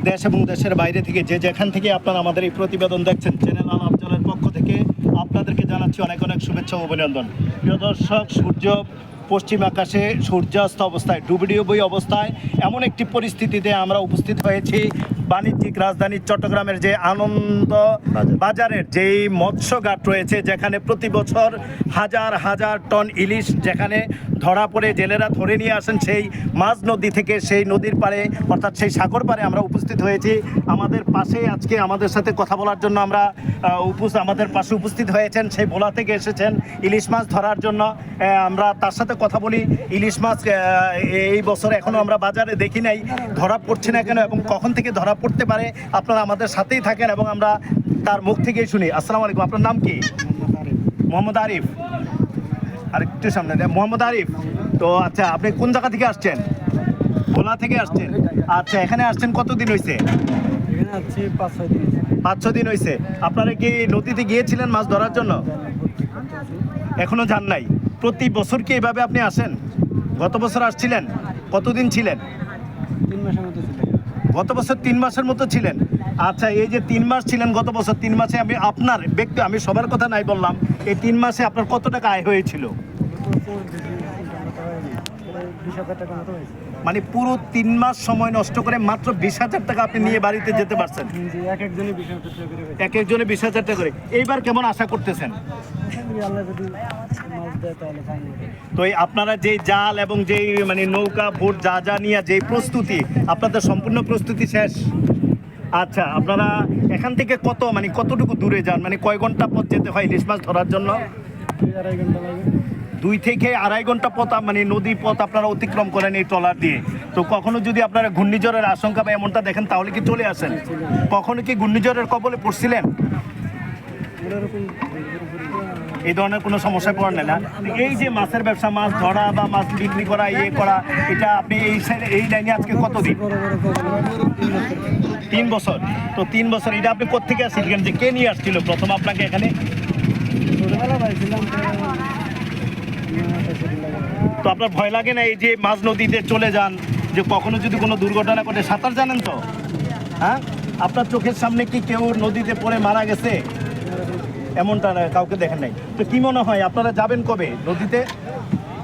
দেশ এবং দেশের বাইরে থেকে যে যেখান থেকে আপনারা আমাদের এই প্রতিবেদন দেখছেন, চ্যানেল আল আফজালের পক্ষ থেকে আপনাদেরকে জানাচ্ছি অনেক অনেক শুভেচ্ছা ও অভিনন্দন। প্রিয় দর্শক, সূর্য পশ্চিম আকাশে সূর্যাস্ত অবস্থায় ডুবুডুবুই অবস্থায় এমন একটি পরিস্থিতিতে আমরা উপস্থিত হয়েছি বাণিজ্যিক রাজধানী চট্টগ্রামের যে আনন্দ বাজারের যেই মৎস্যঘাট রয়েছে, যেখানে প্রতি বছর হাজার হাজার টন ইলিশ যেখানে ধরা পড়ে জেলেরা ধরে নিয়ে আসেন সেই মাঝ নদী থেকে, সেই নদীর পাড়ে অর্থাৎ সেই সাগর পাড়ে আমরা উপস্থিত হয়েছি। আমাদের পাশে আজকে আমাদের সাথে কথা বলার জন্য আমাদের পাশে উপস্থিত হয়েছেন, সেই ভোলা থেকে এসেছেন ইলিশ মাছ ধরার জন্য। আমরা তার সাথে কথা বলি। ইলিশ মাছ এই বছর এখনো আমরা বাজারে দেখি নাই, ধরা পড়ছে না কেন এবং কখন থেকে ধরা পড়তে পারে, আপনারা আমাদের সাথেই থাকেন এবং আমরা তার মুখ থেকেই শুনি। আসসালামু আলাইকুম, আপনার নাম কি? মোহাম্মদ আরিফ। আর একটু সামনে মোহাম্মদ আরিফ। তো আচ্ছা, আপনি কোন জায়গা থেকে আসছেন? ভোলা থেকে আসছেন। আচ্ছা, এখানে আসছেন কতদিন হয়েছে? 5-6 দিন হয়েছে। আপনারা কি নদীতে গিয়েছিলেন মাছ ধরার জন্য? এখনো যান নাই। প্রতি বছর কি এইভাবে আপনি আসেন? গত বছর আসছিলেন? কতদিন ছিলেন? 3 মাসের মতো ছিল। গত বছর 3 মাসের মতো ছিলেন। আচ্ছা, এই যে 3 মাস ছিলেন গত বছর, 3 মাসে আমি সবার কথা নাই বললাম, এই 3 মাসে আপনার কত টাকা আয় হয়েছিল? মানে পুরো 3 মাস সময় নষ্ট করে মাত্র 20,000 টাকা আপনি নিয়ে বাড়িতে যেতে পারছেন। এক একজনে 20,000 টাকা করে। এইবার কেমন আশা করতেছেন? তো এই আপনারা যেই জাল এবং যেই মানে নৌকা ভোট যা যা নিয়ে যেই প্রস্তুতি, আপনাদের সম্পূর্ণ প্রস্তুতি শেষ? আচ্ছা, আপনারা এখান থেকে কতটুকু দূরে যান, মানে কয় ঘন্টা পথ যেতে হয় ইলিশ মাছ ধরার জন্য? 2-2.5 ঘন্টা লাগে। 2 থেকে 2.5 ঘন্টা পথ, মানে নদী পথ আপনারা অতিক্রম করেন এই ট্রলার দিয়ে। তো কখনো যদি আপনারা ঘূর্ণিঝড়ের আশঙ্কা বা এমনটা দেখেন তাহলে কি চলে আসেন? কখনো কি ঘূর্ণিঝড়ের কবলে পড়ছিলেন? এই ধরনের কোনো সমস্যায় পড়েন না? এই যে মাছের ব্যবসা, মাছ ধরা বা মাছ বিক্রি করা, করা, এটা আপনি এই লাইনে আজকে কতদিন? 3 বছর। তো 3 বছর এটা আপনি কোত্থেকে আসছিলেন, যে কে নিয়ে আসছিল প্রথম আপনাকে এখানে? তো আপনার ভয় লাগে না এই যে মাঝ নদীতে চলে যান, যে কখনো যদি কোনো দুর্ঘটনা ঘটে? সাঁতার জানেন তো? হ্যাঁ, আপনার চোখের সামনে কি কেউ নদীতে পড়ে মারা গেছে? এমনটা কাউকে দেখেন নাই। তো কি মনে হয় আপনারা যাবেন কবে নদীতে?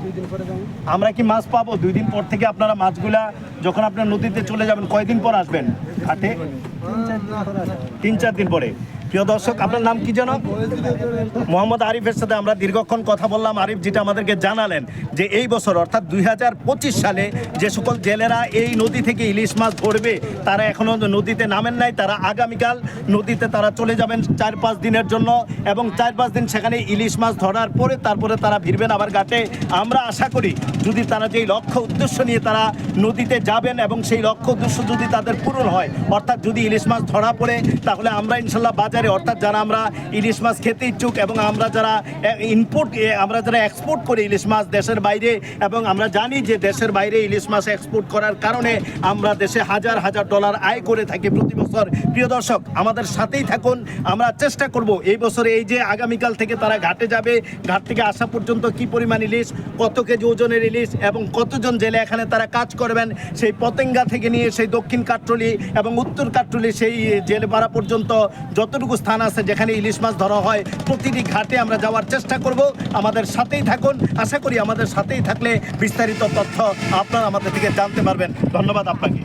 2 দিন পরে যাবো। আমরা কি মাছ পাবো 2 দিন পর থেকে? আপনারা মাছগুলা যখন আপনার নদীতে চলে যাবেন কয়দিন পর আসবেন ঘাটে? 3-4 দিন পরে। প্রিয় দর্শক, আপনার নাম কি যেন? মোহাম্মদ আরিফের সাথে আমরা দীর্ঘক্ষণ কথা বললাম। আরিফ যেটা আমাদেরকে জানালেন যে এই বছর অর্থাৎ 2025 সালে যে সকল জেলেরা এই নদী থেকে ইলিশ মাছ ধরবে তারা এখনও নদীতে নামেন নাই। তারা আগামীকাল নদীতে তারা চলে যাবেন 4-5 দিনের জন্য এবং 4-5 দিন সেখানে ইলিশ মাছ ধরার পরে তারপরে তারা ফিরবেন আবার ঘাটে। আমরা আশা করি যদি তারা যেই লক্ষ্য উদ্দেশ্য নিয়ে তারা নদীতে যাবেন এবং সেই লক্ষ্য উদ্দেশ্য যদি তাদের পূরণ হয়, অর্থাৎ যদি ইলিশ মাছ ধরা পড়ে, তাহলে আমরা ইনশাল্লাহ বাজারে অর্থাৎ যারা আমরা ইলিশ মাছ খেতে ইচ্ছুক এবং আমরা যারা এক্সপোর্ট করি ইলিশ মাছ দেশের বাইরে, এবং আমরা জানি যে দেশের বাইরে ইলিশ মাছ এক্সপোর্ট করার কারণে আমরা দেশে হাজার হাজার ডলার আয় করে থাকি প্রতি বছর। প্রিয় দর্শক, আমাদের সাথেই থাকুন। আমরা চেষ্টা করব এই বছরে এই যে আগামীকাল থেকে তারা ঘাটে যাবে, ঘাট থেকে আসা পর্যন্ত কি পরিমাণ ইলিশ, কত কেজি ওজনের ইলিশ এবং কতজন জেলে এখানে তারা কাজ করবেন, সেই পতেঙ্গা থেকে নিয়ে সেই দক্ষিণ কাট্রলি এবং উত্তর কাট্রলি সেই জেলেপাড়া পর্যন্ত যতটুকু স্থান আছে যেখানে ইলিশ মাছ ধরা হয়, প্রতিটি ঘাটে আমরা যাওয়ার চেষ্টা করব। আমাদের সাথেই থাকুন। আশা করি আমাদের সাথেই থাকলে বিস্তারিত তথ্য আপনারা আমাদের থেকে জানতে পারবেন। ধন্যবাদ আপনাকে।